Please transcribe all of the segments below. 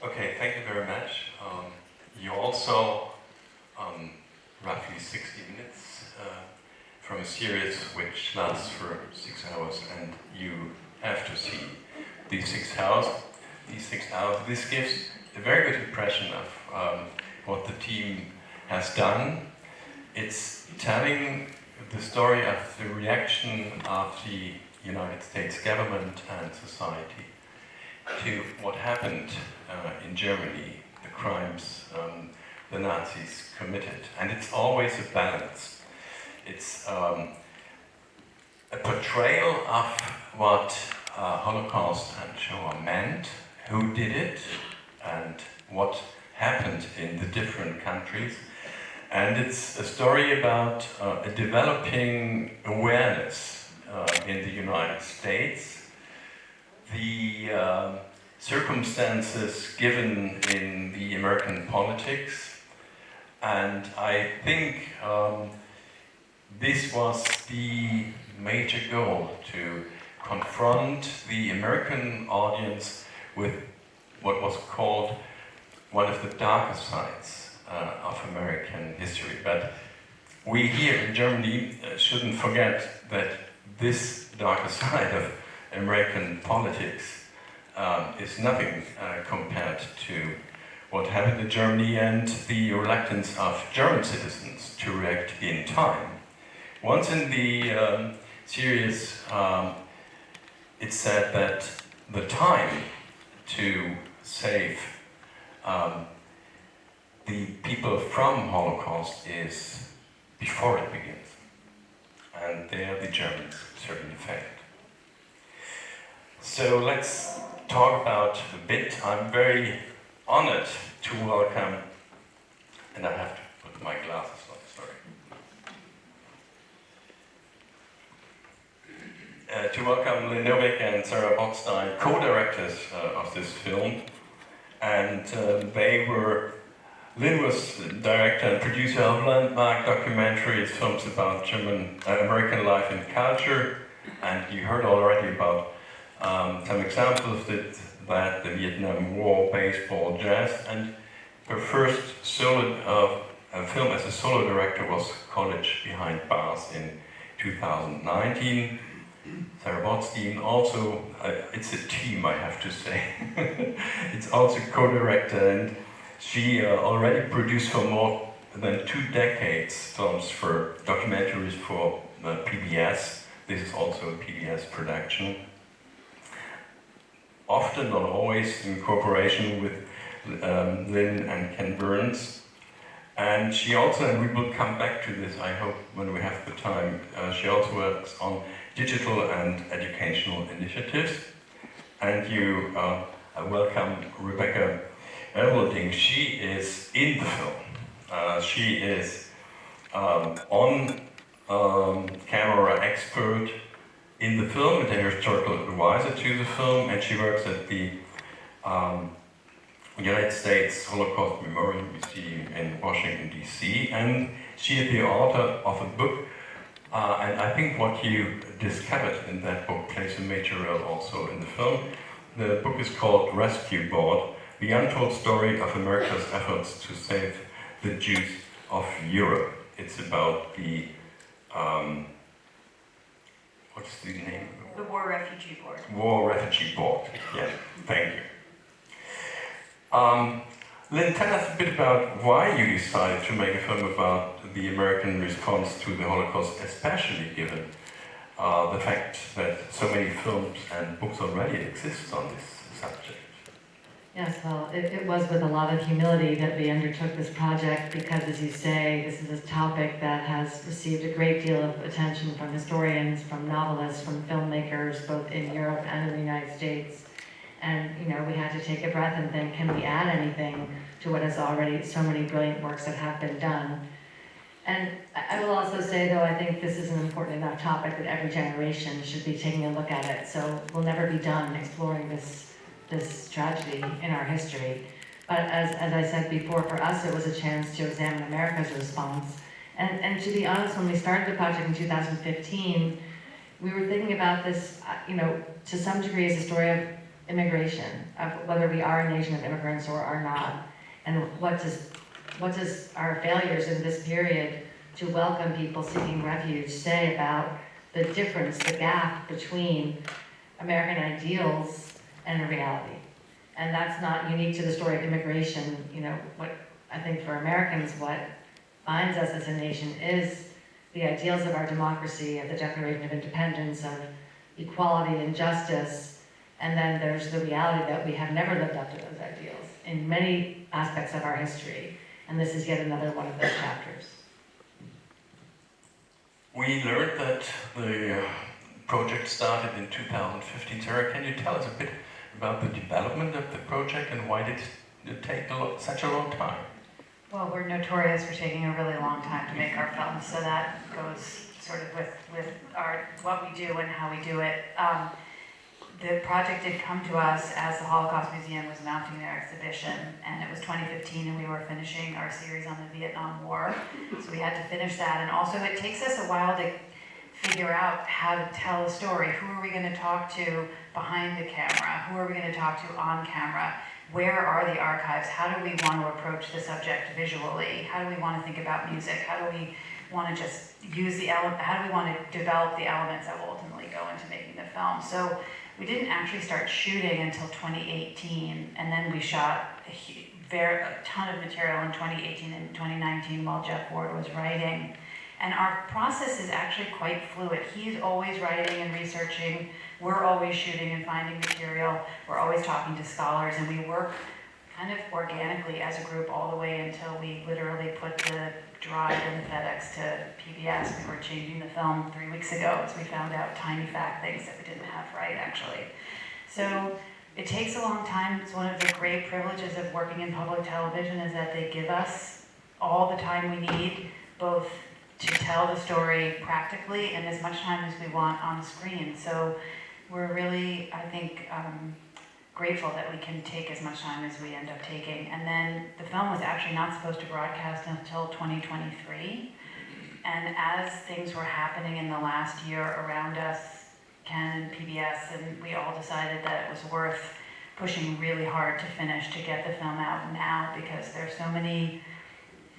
Okay, thank you very much. You also roughly 60 minutes from a series which lasts for 6 hours, and you have to see these 6 hours. This gives a very good impression of what the team has done. It's telling the story of the reaction of the United States government and society to what happened in Germany, the crimes the Nazis committed. And it's always a balance. It's a portrayal of what Holocaust and Shoah meant, who did it, and what happened in the different countries. And it's a story about a developing awareness in the United States, the circumstances given in the American politics, and I think this was the major goal, to confront the American audience with what was called one of the darker sides of American history. But we here in Germany shouldn't forget that this darker side of American politics is nothing compared to what happened in Germany and the reluctance of German citizens to react in time. Once in the series, it's said that the time to save the people from Holocaust is before it begins. And there the Germans certainly failed. So let's talk about a bit. I'm very honored to welcome, and I have to put my glasses on, sorry. To welcome Lynn Novick and Botstein, co-directors of this film. And Lynn was the director and producer of landmark documentaries, films about American life and culture. And you heard already about some examples that the Vietnam War, baseball, jazz, and her first solo film as a solo director was College Behind Bars in 2019. Botstein also, it's a team, I have to say. It's also co-director, and she already produced for more than 2 decades films for documentaries for PBS. This is also a PBS production. Often, not always, in cooperation with Lynn and Ken Burns. And she also, and we will come back to this, I hope, when we have the time, she also works on digital and educational initiatives. And you welcome Rebecca Erbelding. She is in the film. She is on camera expert in the film and a historical advisor to the film, and she works at the United States Holocaust Memorial Museum in Washington, D.C., and she is the author of a book, and I think what you discovered in that book plays a major role also in the film. The book is called Rescue Board: The Untold Story of America's Efforts to Save the Jews of Europe. It's about the what's the name? The War Refugee Board. War Refugee Board, yeah, thank you. Lynn, tell us a bit about why you decided to make a film about the American response to the Holocaust, especially given the fact that so many films and books already exist on this subject. Yes, well, it was with a lot of humility that we undertook this project because, as you say, this is a topic that has received a great deal of attention from historians, from novelists, from filmmakers, both in Europe and in the United States. And, we had to take a breath and think, can we add anything to what is already so many brilliant works that have been done? And I will also say, though, I think this is an important enough topic that every generation should be taking a look at it. So we'll never be done exploring this tragedy in our history. But as I said before, for us it was a chance to examine America's response. And to be honest, when we started the project in 2015, we were thinking about this, to some degree as a story of immigration, of whether we are a nation of immigrants or are not, and what does our failures in this period to welcome people seeking refuge say about the difference, the gap between American ideals and reality. And that's not unique to the story of immigration. You know, what I think for Americans, what binds us as a nation is the ideals of our democracy, of the Declaration of Independence, of equality and justice, and then there's the reality that we have never lived up to those ideals in many aspects of our history, and this is yet another one of those chapters. We learned that the project started in 2015. Sarah, can you tell us a bit about the development of the project and why did it take such a long time? Well, we're notorious for taking a really long time to make our films, so that goes sort of with our what we do and how we do it. The project did come to us as the Holocaust Museum was mounting their exhibition, and it was 2015 and we were finishing our series on the Vietnam War, so we had to finish that. And also it takes us a while to figure out how to tell a story. Who are we going to talk to behind the camera? Who are we going to talk to on camera? Where are the archives? How do we want to approach the subject visually? How do we want to think about music? How do we want to just use the how do we want to develop the elements that will ultimately go into making the film? So we didn't actually start shooting until 2018, and then we shot a ton of material in 2018 and 2019 while Jeff Ward was writing. And our process is actually quite fluid. He's always writing and researching. We're always shooting and finding material. We're always talking to scholars, and we work kind of organically as a group all the way until we literally put the drive and the FedEx to PBS. We were changing the film 3 weeks ago as we found out tiny fact things that we didn't have right, actually. So it takes a long time. It's one of the great privileges of working in public television is that they give us all the time we need, both to tell the story practically and as much time as we want on the screen. So we're really, I think, grateful that we can take as much time as we end up taking. And then the film was actually not supposed to broadcast until 2023. And as things were happening in the last year around us, Ken and PBS, and we all decided that it was worth pushing really hard to finish, to get the film out now, because there's so many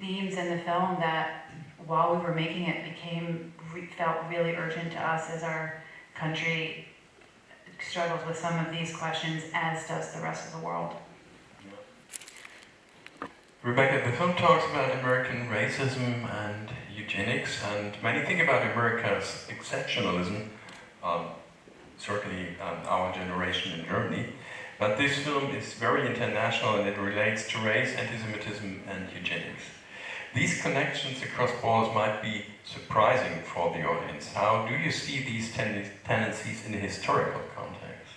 themes in the film that while we were making it felt really urgent to us as our country struggles with some of these questions, as does the rest of the world. Rebecca, the film talks about American racism and eugenics, and many think about America's exceptionalism, certainly our generation in Germany, but this film is very international and it relates to race, anti-Semitism and eugenics. These connections across borders might be surprising for the audience. How do you see these tendencies in a historical context?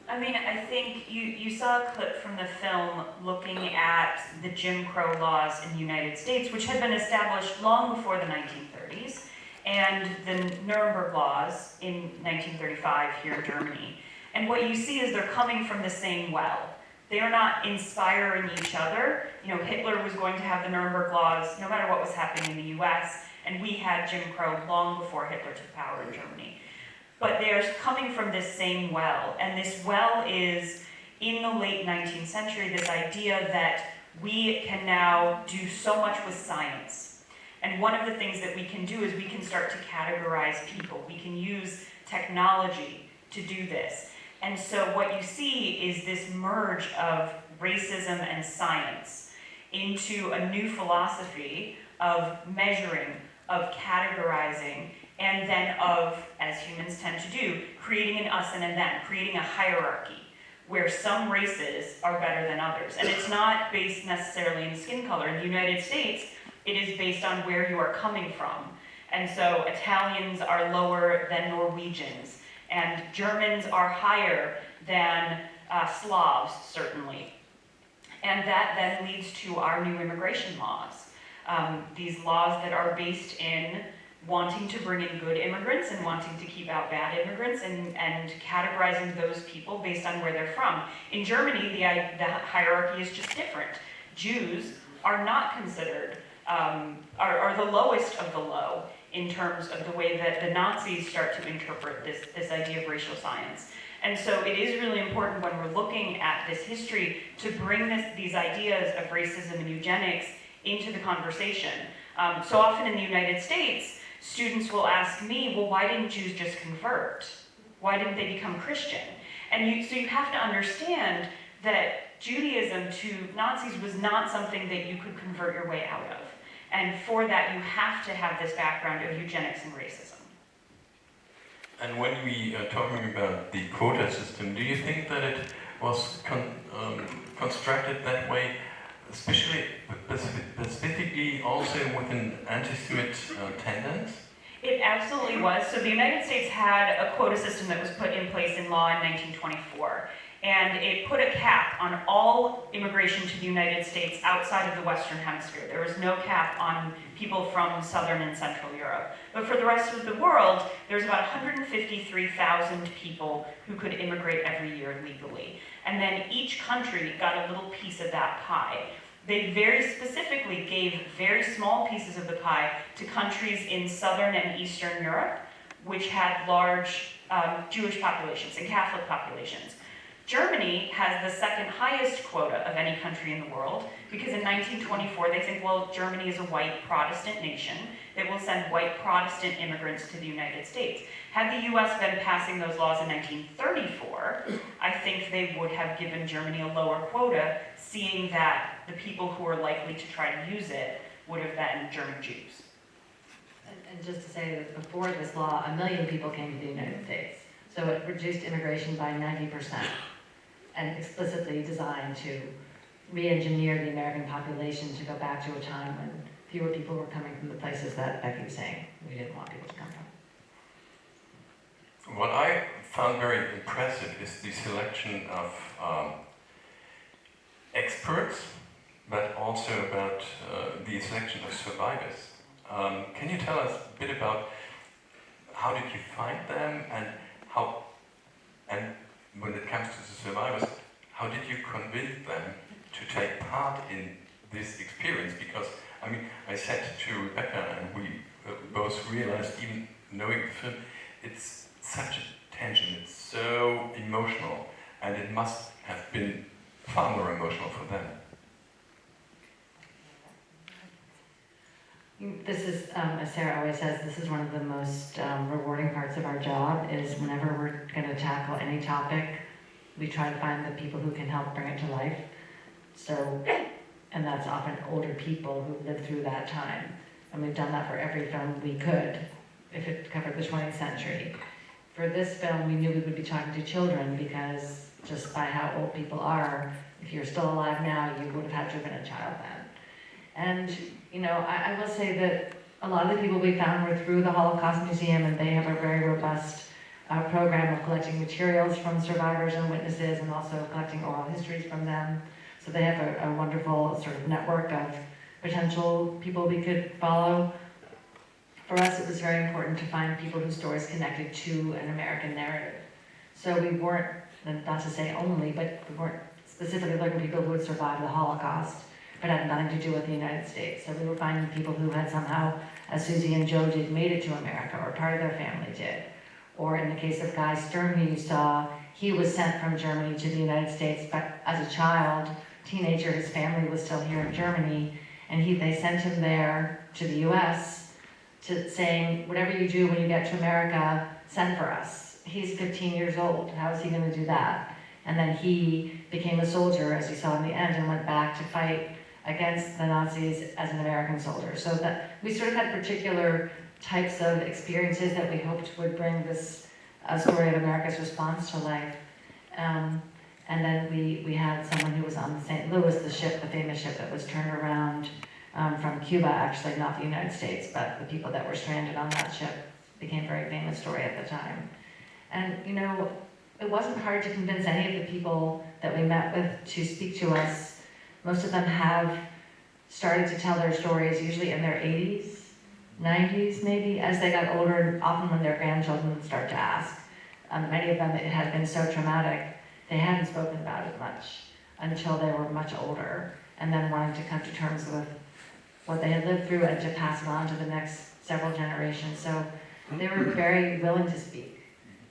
I mean, I think you saw a clip from the film looking at the Jim Crow laws in the United States, which had been established long before the 1930s, and the Nuremberg laws in 1935 here in Germany. And what you see is they're coming from the same well. They are not inspiring each other. You know, Hitler was going to have the Nuremberg laws no matter what was happening in the US, and we had Jim Crow long before Hitler took power in Germany. But they're coming from this same well, and this well is, in the late 19th century, this idea that we can now do so much with science. And one of the things that we can do is we can start to categorize people. We can use technology to do this. And so what you see is this merge of racism and science into a new philosophy of measuring, of categorizing, and then of, as humans tend to do, creating an us and a them, creating a hierarchy where some races are better than others. And it's not based necessarily in skin color. In the United States, it is based on where you are coming from. And so Italians are lower than Norwegians, and Germans are higher than Slavs, certainly. And that then leads to our new immigration laws. These laws that are based in wanting to bring in good immigrants and wanting to keep out bad immigrants, and categorizing those people based on where they're from. In Germany, the hierarchy is just different. Jews are not considered, are the lowest of the low in terms of the way that the Nazis start to interpret this idea of racial science. And so it is really important when we're looking at this history to bring these ideas of racism and eugenics into the conversation. So often in the United States, students will ask me, well, why didn't Jews just convert? Why didn't they become Christian? And so you have to understand that Judaism to Nazis was not something that you could convert your way out of. And for that, you have to have this background of eugenics and racism. And when we are talking about the quota system, do you think that it was constructed that way, especially specifically also with an anti-Semite tendency? It absolutely was. So the United States had a quota system that was put in place in law in 1924. And it put a cap on all immigration to the United States outside of the Western Hemisphere. There was no cap on people from Southern and Central Europe. But for the rest of the world, there's about 153,000 people who could immigrate every year legally. And then each country got a little piece of that pie. They very specifically gave very small pieces of the pie to countries in Southern and Eastern Europe, which had large Jewish populations and Catholic populations. Germany has the second highest quota of any country in the world because in 1924 they think, well, Germany is a white Protestant nation that will send white Protestant immigrants to the United States. Had the US been passing those laws in 1934, I think they would have given Germany a lower quota, seeing that the people who are likely to try to use it would have been German Jews. And just to say that before this law, 1 million people came to the United States. So it reduced immigration by 90%, and explicitly designed to re-engineer the American population to go back to a time when fewer people were coming from the places that Becky was saying we didn't want people to come from. What I found very impressive is the selection of experts, but also about the selection of survivors. Can you tell us a bit about how did you find them, and when it comes to the survivors, how did you convince them to take part in this experience? Because, I mean, I said to Rebecca, and we both realized, even knowing the film, it's such a tension, it's so emotional, and it must have been far more emotional for them. This is, as Sarah always says, this is one of the most rewarding parts of our job, is whenever we're going to tackle any topic, we try to find the people who can help bring it to life. So, and that's often older people who lived through that time. And we've done that for every film we could, if it covered the 20th century. For this film, we knew we would be talking to children because just by how old people are, if you're still alive now, you would have had to have been a child then. And, you know, I will say that a lot of the people we found were through the Holocaust Museum, and they have a very robust program of collecting materials from survivors and witnesses, and also collecting oral histories from them. So they have a wonderful sort of network of potential people we could follow. For us, it was very important to find people whose stories connected to an American narrative. So we weren't, not to say only, but we weren't specifically looking for people who had survived the Holocaust, but had nothing to do with the United States. So we were finding people who had somehow, as Susie and Joe did, made it to America, or part of their family did. Or in the case of Guy Stern, who you saw, he was sent from Germany to the United States, but as a child, teenager, his family was still here in Germany, and they sent him there to the US, saying, whatever you do when you get to America, send for us. He's 15 years old, how is he gonna do that? And then he became a soldier, as you saw in the end, and went back to fight against the Nazis as an American soldier. So that we sort of had particular types of experiences that we hoped would bring this story of America's response to life. And then we had someone who was on the St. Louis, the ship, the famous ship that was turned around from Cuba, actually, not the United States, but the people that were stranded on that ship became a very famous story at the time. And, you know, it wasn't hard to convince any of the people that we met with to speak to us. Most of them have started to tell their stories, usually in their 80s, 90s maybe, as they got older, and often when their grandchildren would start to ask. Many of them, it had been so traumatic, they hadn't spoken about it much until they were much older, and then wanted to come to terms with what they had lived through and to pass it on to the next several generations. So they were very willing to speak.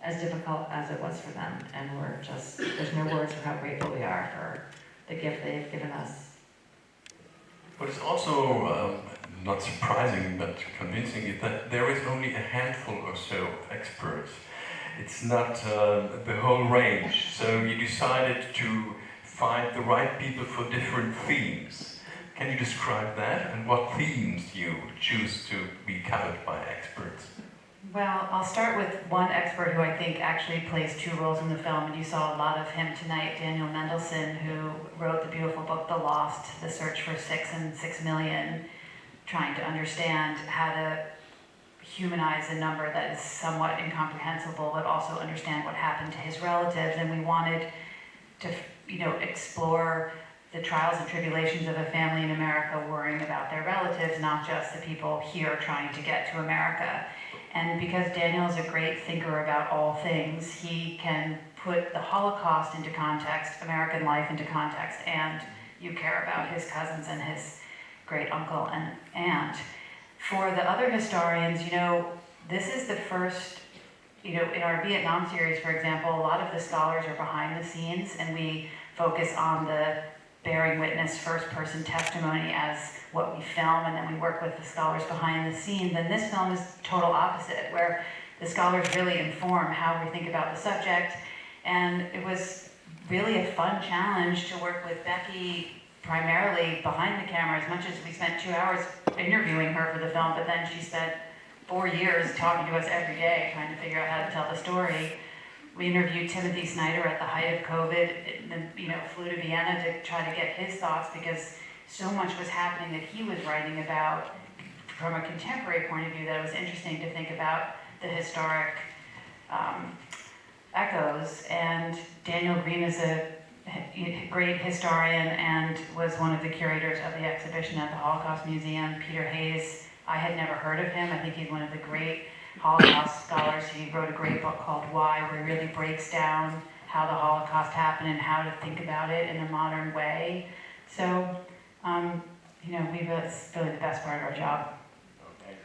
as difficult as it was for them. And there's no words for how grateful we are for the gift they've given us. What is also not surprising but convincing is that there is only a handful or so of experts. It's not the whole range. So you decided to find the right people for different themes. Can you describe that and what themes you choose to be covered by experts? Well, I'll start with one expert who I think actually plays two roles in the film, and you saw a lot of him tonight, Daniel Mendelsohn, who wrote the beautiful book, The Lost, The Search for 6 and 6 Million, trying to understand how to humanize a number that is somewhat incomprehensible, but also understand what happened to his relatives. And we wanted to, explore the trials and tribulations of a family in America worrying about their relatives, not just the people here trying to get to America. And because Daniel is a great thinker about all things, he can put the Holocaust into context, American life into context, and you care about his cousins and his great uncle and aunt. For the other historians, this is the first, in our Vietnam series, for example, a lot of the scholars are behind the scenes, and we focus on the bearing witness first-person testimony as what we film, and then we work with the scholars behind the scenes. And this film is total opposite, where the scholars really inform how we think about the subject. And it was really a fun challenge to work with Becky primarily behind the camera, as much as we spent 2 hours interviewing her for the film, but then she spent 4 years talking to us every day, trying to figure out how to tell the story. We interviewed Timothy Snyder at the height of COVID, and flew to Vienna to try to get his thoughts, because so much was happening that he was writing about from a contemporary point of view that it was interesting to think about the historic echoes. And Daniel Green is a great historian and was one of the curators of the exhibition at the Holocaust Museum. Peter Hayes, I had never heard of him. I think he's one of the great Holocaust scholars. He wrote a great book called Why, where he really breaks down how the Holocaust happened and how to think about it in a modern way. So, it's really the best part of our job. Okay.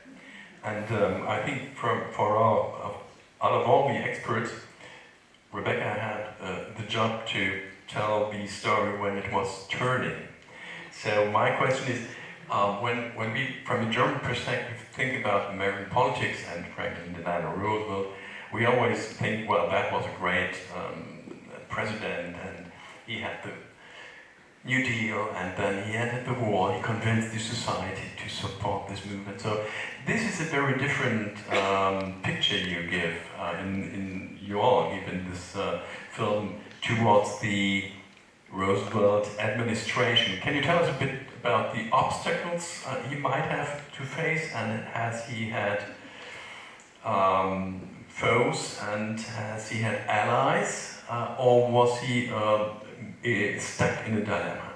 And I think out of all the experts, Rebecca had the job to tell the story when it was turning. So my question is, when we, from a German perspective, think about American politics and Franklin Delano Roosevelt, we always think, well, that was a great president, and he had the New Deal, and then he ended the war, he convinced the society to support this movement. So this is a very different picture you give you all give in this film towards the Roosevelt administration. Can you tell us a bit about the obstacles he might have to face, and has he had foes, and has he had allies, or was he stuck in a dilemma?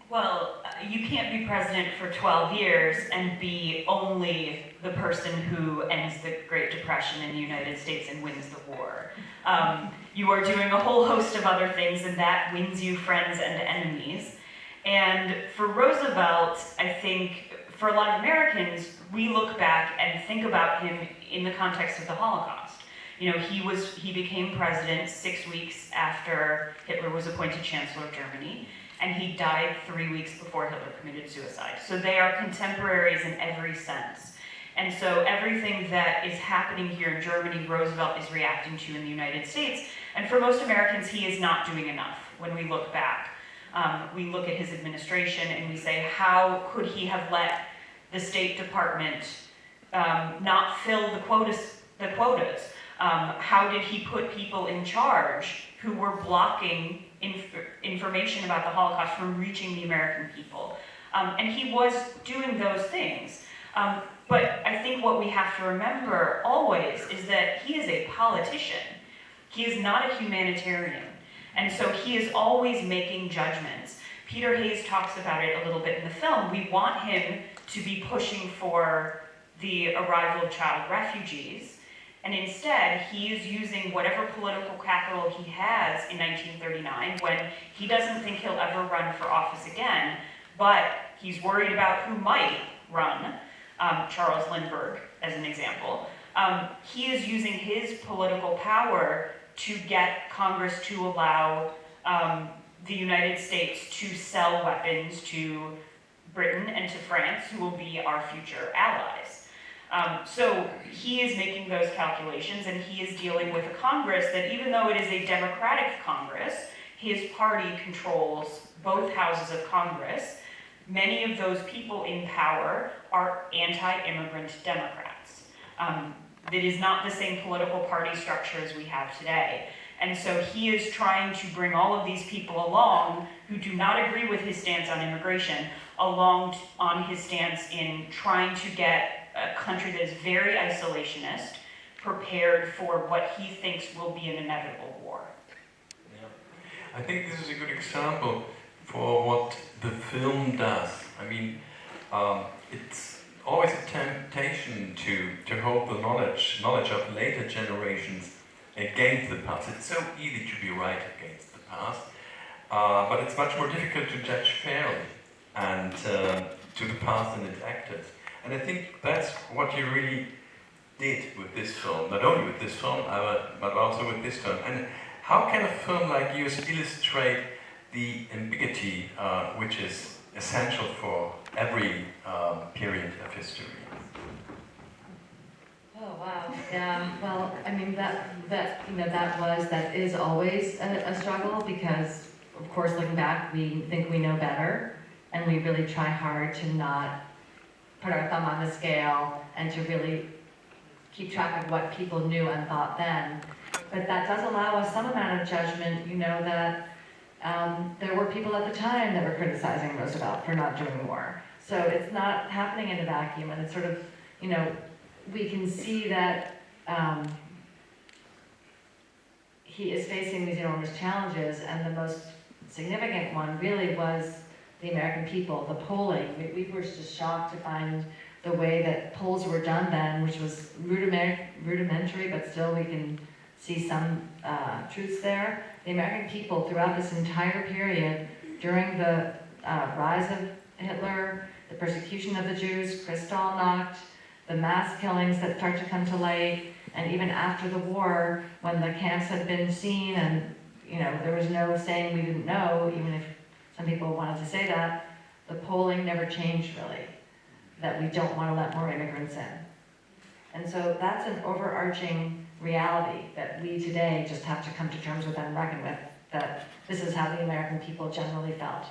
Well, you can't be president for 12 years and be only the person who ends the Great Depression in the United States and wins the war. You are doing a whole host of other things, and that wins you friends and enemies. And for Roosevelt, I think for a lot of Americans, we look back and think about him in the context of the Holocaust. He became president 6 weeks after Hitler was appointed Chancellor of Germany, and he died 3 weeks before Hitler committed suicide. So they are contemporaries in every sense. And so everything that is happening here in Germany, Roosevelt is reacting to in the United States. And for most Americans, he is not doing enough when we look back. We look at his administration and we say, how could he have let the State Department not fill the quotas? How did he put people in charge who were blocking information about the Holocaust from reaching the American people? And he was doing those things. But I think what we have to remember always is that he is a politician. He is not a humanitarian. And so he is always making judgments. Peter Hayes talks about it a little bit in the film. We want him to be pushing for the arrival of child refugees. And instead, he is using whatever political capital he has in 1939, when he doesn't think he'll ever run for office again, but he's worried about who might run, Charles Lindbergh, as an example. He is using his political power to get Congress to allow the United States to sell weapons to Britain and to France, who will be our future allies. So he is making those calculations, and he is dealing with a Congress that, even though it is a Democratic Congress, his party controls both houses of Congress. Many of those people in power are anti-immigrant Democrats. It is not the same political party structure as we have today. And so he is trying to bring all of these people along who do not agree with his stance on immigration, along on his stance in trying to get a country that is very isolationist prepared for what he thinks will be an inevitable war. Yeah. I think this is a good example for what the film does. I mean, it's always a temptation to hold the knowledge of later generations against the past. It's so easy to be right against the past, but it's much more difficult to judge fairly and to the past and its actors. And I think that's what you really did with this film, not only with this film, but also with this film. And how can a film like yours illustrate the ambiguity which is essential for every period of history? Oh wow! Yeah. Well, I mean that is always a struggle, because, of course, looking back, we think we know better, and we really try hard to not put our thumb on the scale and to really keep track of what people knew and thought then. But that does allow us some amount of judgment. You know that there were people at the time that were criticizing Roosevelt for not doing more. So it's not happening in a vacuum, and it's sort of, we can see that he is facing these enormous challenges, and the most significant one really was the American people, the polling. We were just shocked to find the way that polls were done then, which was rudimentary, but still we can see some truths there. The American people throughout this entire period, during the rise of Hitler, the persecution of the Jews, Kristallnacht, the mass killings that start to come to light, and even after the war, when the camps had been seen and there was no saying we didn't know, even if some people wanted to say that, the polling never changed really, that we don't want to let more immigrants in. And so that's an overarching reality that we today just have to come to terms with and reckon with, that this is how the American people generally felt.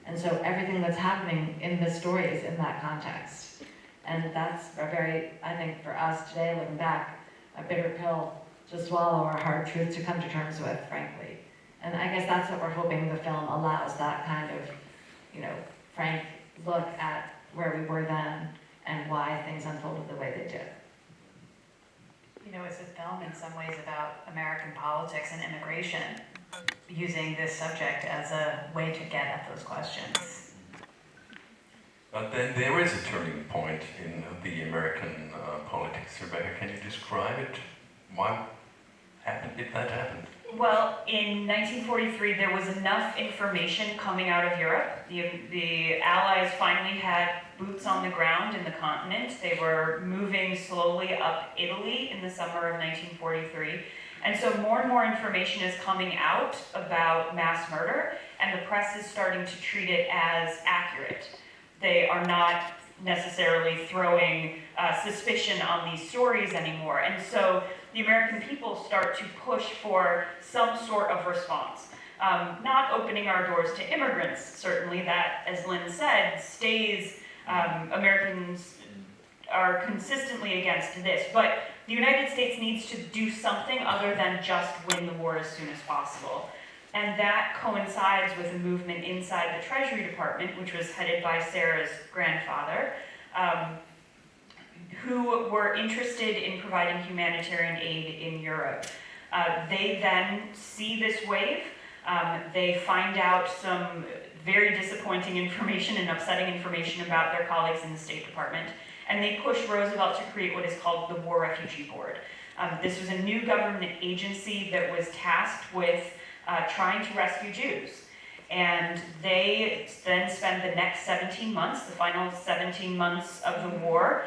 And so everything that's happening in this story is in that context. And that's a very, I think for us today, looking back, a bitter pill to swallow, or a hard truth to come to terms with, frankly. And I guess that's what we're hoping the film allows, that kind of, frank look at where we were then and why things unfolded the way they did. It's a film in some ways about American politics and immigration, using this subject as a way to get at those questions. But then there is a turning point in the American politics. Rebecca, can you describe it? Why did that happen? Well, in 1943, there was enough information coming out of Europe. The Allies finally had boots on the ground in the continent. They were moving slowly up Italy in the summer of 1943. And so more and more information is coming out about mass murder, and the press is starting to treat it as accurate. They are not necessarily throwing suspicion on these stories anymore. And so the American people start to push for some sort of response. Not opening our doors to immigrants, certainly that, as Lynn said, stays, Americans are consistently against this, but the United States needs to do something other than just win the war as soon as possible. And that coincides with a movement inside the Treasury Department, which was headed by Sarah's grandfather, who were interested in providing humanitarian aid in Europe. They then see this wave. They find out some very disappointing information and upsetting information about their colleagues in the State Department, and they push Roosevelt to create what is called the War Refugee Board. This was a new government agency that was tasked with trying to rescue Jews. And they then spend the next 17 months, the final 17 months of the war,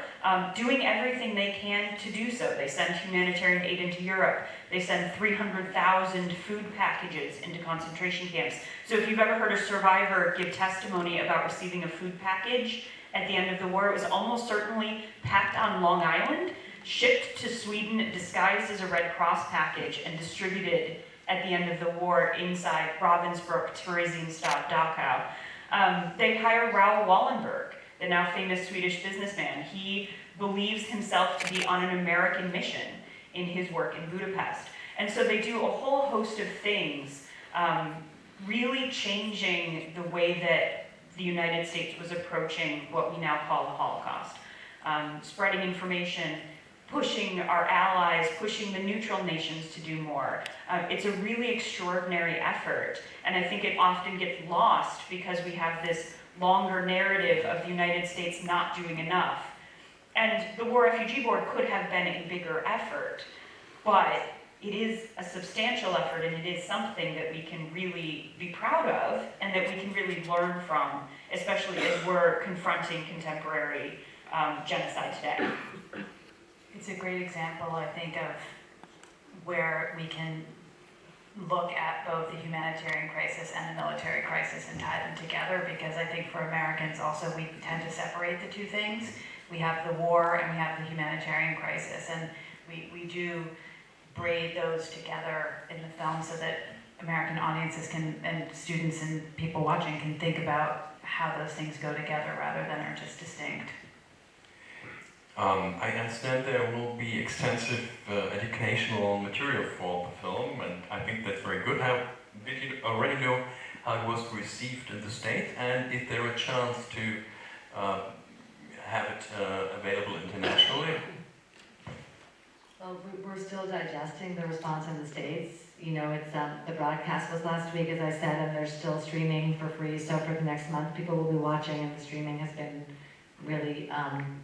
doing everything they can to do so. They send humanitarian aid into Europe. They send 300,000 food packages into concentration camps. So if you've ever heard a survivor give testimony about receiving a food package at the end of the war, it was almost certainly packed on Long Island, shipped to Sweden, disguised as a Red Cross package, and distributed at the end of the war inside Ravensbrück, Theresienstadt, Dachau. They hire Raoul Wallenberg, the now famous Swedish businessman. He believes himself to be on an American mission in his work in Budapest. And so they do a whole host of things, really changing the way that the United States was approaching what we now call the Holocaust. Spreading information, pushing our allies, pushing the neutral nations to do more. It's a really extraordinary effort, and I think it often gets lost because we have this longer narrative of the United States not doing enough. And the War Refugee Board could have been a bigger effort, but it is a substantial effort, and it is something that we can really be proud of and that we can really learn from, especially as we're confronting contemporary genocide today. It's a great example, I think, of where we can look at both the humanitarian crisis and the military crisis and tie them together, because I think for Americans also we tend to separate the two things. We have the war and we have the humanitarian crisis, and we do braid those together in the film so that American audiences can, and students and people watching can think about how those things go together rather than are just distinct. I understand there will be extensive educational material for the film, and I think that's very good. How did you already know how it was received in the States, and is there a chance to have it available internationally? Well, we're still digesting the response in the States. You know, it's the broadcast was last week, as I said, and they're still streaming for free. So for the next month, people will be watching, and the streaming has been really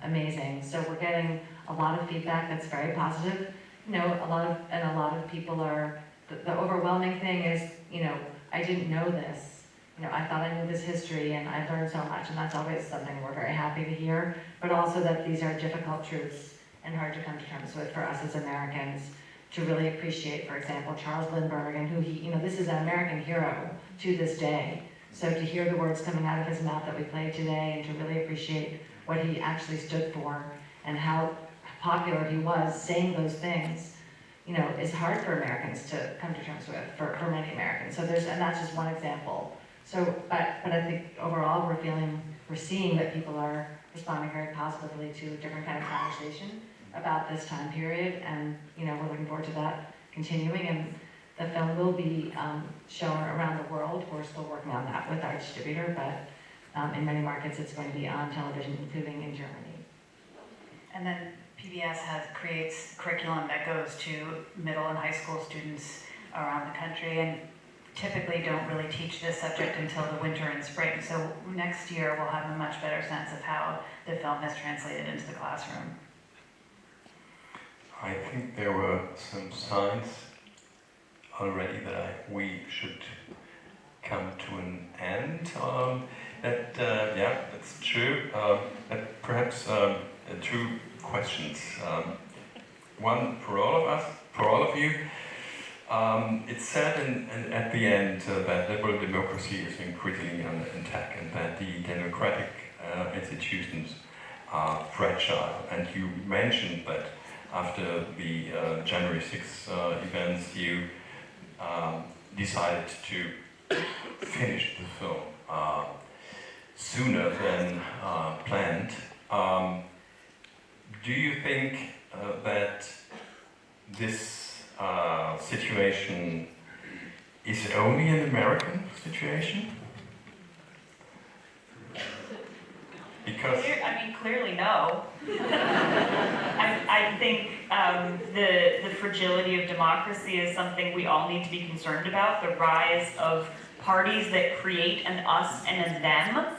amazing. So we're getting a lot of feedback that's very positive. You know, a lot of people are, the overwhelming thing is, you know, I didn't know this. You know, I thought I knew this history and I've learned so much, and that's always something we're very happy to hear, but also that these are difficult truths and hard to come to terms with for us as Americans, to really appreciate, for example, Charles Lindbergh, and who he, you know, this is an American hero to this day. So to hear the words coming out of his mouth that we played today, and to really appreciate what he actually stood for and how popular he was saying those things, you know, is hard for Americans to come to terms with, for many Americans. So and that's just one example. So, but I think overall we're seeing that people are responding very positively to a different kind of conversation about this time period, and, you know, we're looking forward to that continuing, and the film will be shown around the world. We're still working on that with our distributor, but in many markets it's going to be on television, including in Germany. And then PBS creates curriculum that goes to middle and high school students around the country, and typically don't really teach this subject until the winter and spring. So next year we'll have a much better sense of how the film has translated into the classroom. I think there were some signs already that we should come to an end. Yeah, that's true. Perhaps two questions. One for all of us, for all of you. It's said at the end that liberal democracy is increasingly under attack, and that the democratic institutions are fragile. And you mentioned that after the January 6th events, you decided to finish the film sooner than planned. Do you think that this situation is only an American situation? Because Clearly no. I think the fragility of democracy is something we all need to be concerned about. The rise of parties that create an us and a them.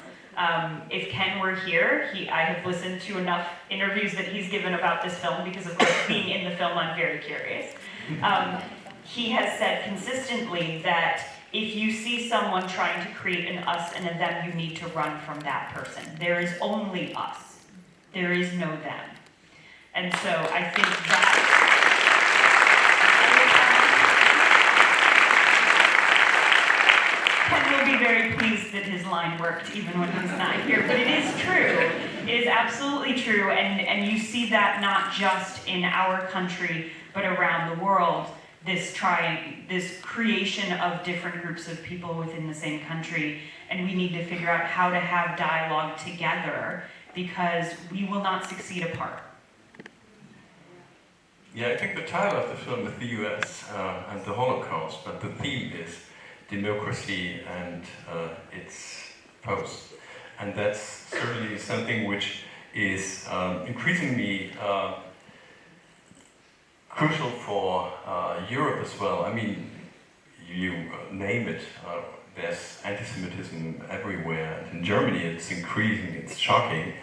If Ken were here, I have listened to enough interviews that he's given about this film, because of course being in the film I'm very curious. He has said consistently that if you see someone trying to create an us and a them, you need to run from that person. There is only us. There is no them. And so I think that Ken will be very pleased that his line worked even when he's not here. But it is true. It is absolutely true. And you see that not just in our country, but around the world. This creation of different groups of people within the same country, and we need to figure out how to have dialogue together, because we will not succeed apart. Yeah, I think the title of the film is the US and the Holocaust, but the theme is democracy and its post. And that's certainly something which is increasingly crucial for Europe as well. I mean, you name it, there's anti-Semitism everywhere, and in Germany it's increasing, it's shocking.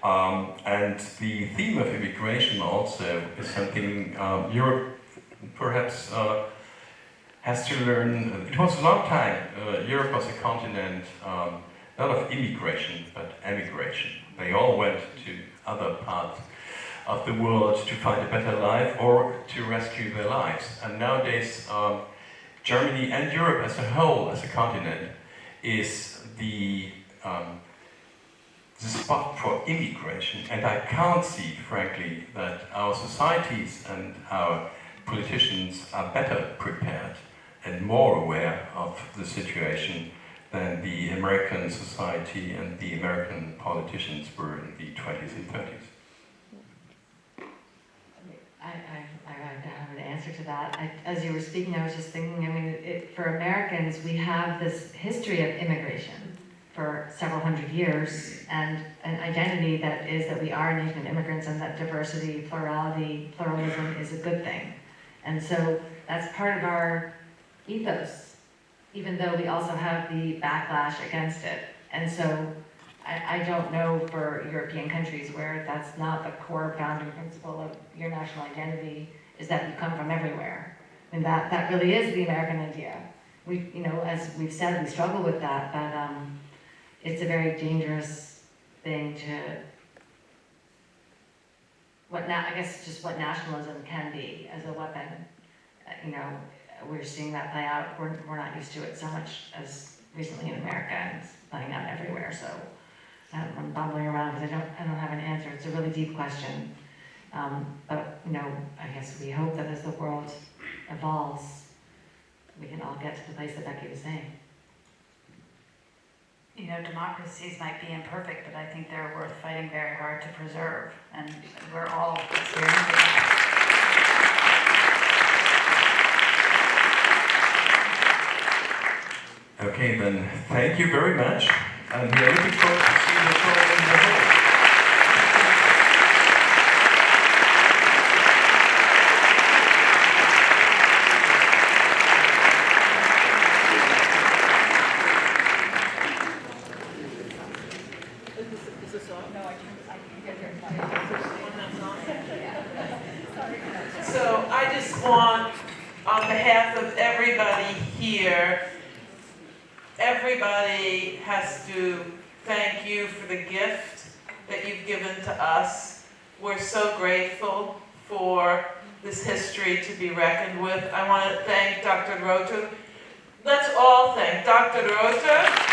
And the theme of immigration also is something Europe perhaps has to learn. It was a long time, Europe was a continent not of immigration, but emigration. They all went to other parts of the world to find a better life or to rescue their lives. And nowadays, Germany and Europe as a whole, as a continent, is the spot for immigration. And I can't see, frankly, that our societies and our politicians are better prepared and more aware of the situation than the American society and the American politicians were in the 20s and 30s. I have an answer to that. As you were speaking, I was just thinking, I mean, for Americans, we have this history of immigration for several hundred years, and an identity that is that we are a nation of immigrants, and that diversity, plurality, pluralism is a good thing. And so that's part of our ethos, even though we also have the backlash against it. And so I don't know for European countries where that's not the core founding principle of your national identity, is that you come from everywhere. And that really is the American idea. We, you know, as we've said, we struggle with that, but it's a very dangerous thing to, I guess just what nationalism can be as a weapon. You know, we're seeing that play out. We're not used to it so much as recently in America, and it's playing out everywhere. So I'm bumbling around because I don't have an answer. It's a really deep question. But you know, I guess we hope that as the world evolves, we can all get to the place that Becky was saying. You know, democracies might be imperfect, but I think they're worth fighting very hard to preserve, and we're all experiencing that. Okay, then, thank you very much, and we are looking forward to seeing the show in the hall. So I just want, on behalf of everybody here, everybody has to thank you for the gift that you've given to us. We're so grateful for this history to be reckoned with. I want to thank Dr. Rota. Let's all thank Dr. Rota.